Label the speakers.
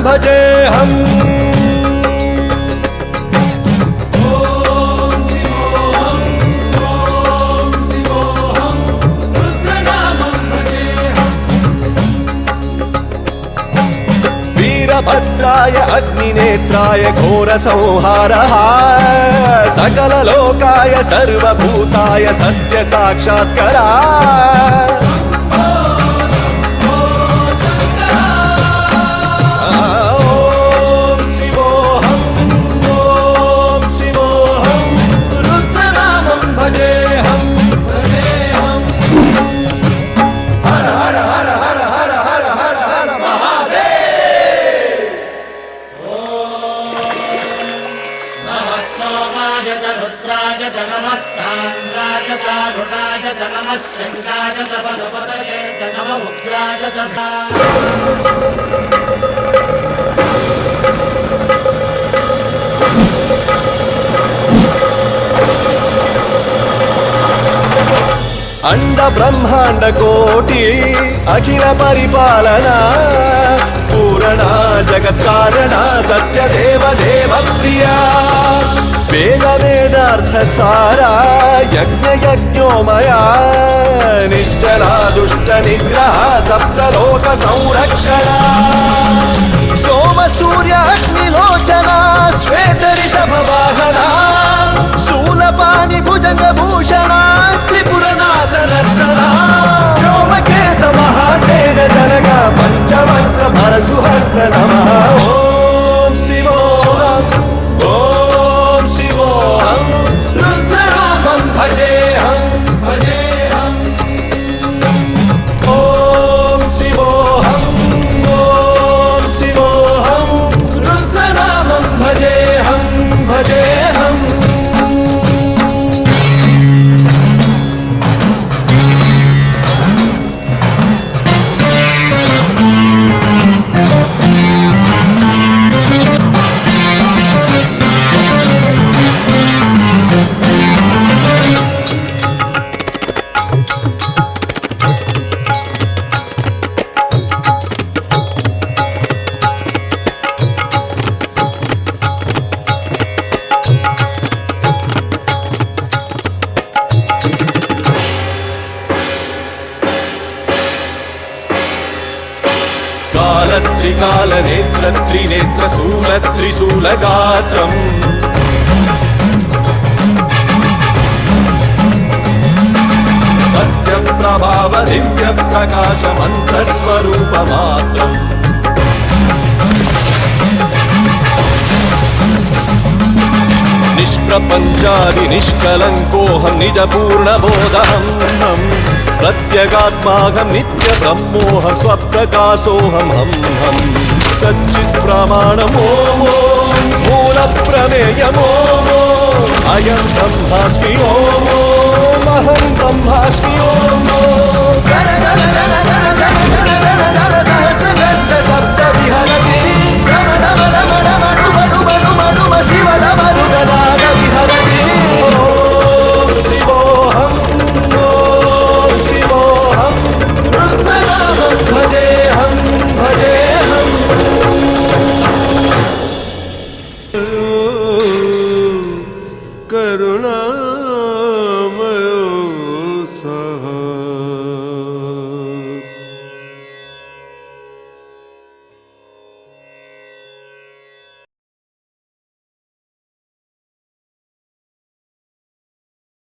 Speaker 1: भजेऽहम् वीरभद्राय अग्निनेत्राय घोरसंहारः सकललोकाय सर्वभूताय सत्यसाक्षात्करा अंड ब्रह्मांड कोटि अखिल परिपालना पूरणा जगत्कारणा सत्यदेव देव प्रिया वेद वेदार्थ सारा यज्ञ यज्ञोमया निश्चला दुष्ट निग्रह सप्तलोक संरक्षणा सोम सूर्य अग्निलोचना श्वेतरित भवाहना शूलपाणि भुजंग भूषणा त्रिपुरनाशनर्दना व्योमकेश महासेन जनगा पंचवक्त्र परशुहस्त नमः ओम शिवोऽहम् ओम शिवोऽहम् रुद्रनामं भजेऽहम् भजेऽहम् ओम शिवोऽहम् ओम शिवोऽहम् रुद्रनामं भजेऽहम् भजेऽहम् त्रिकाल नेत्र त्रिनेत्र शूल त्रिशूल गात्रम् सत्य प्रभाव दिव्य प्रकाश मंत्र स्वरूप मात्रम् निष्प्रपंचादि निष्कलंकोऽहं निज पूर्ण बोधहम् प्रत्यगात्माहं नित्य ब्रह्मोऽहं स्वप्रकाशोऽहं हम हम सच्चित् प्रमाणम् ओम ओम मूल प्रमेयम् ओम ओम अयं ब्रह्मास्मि ओम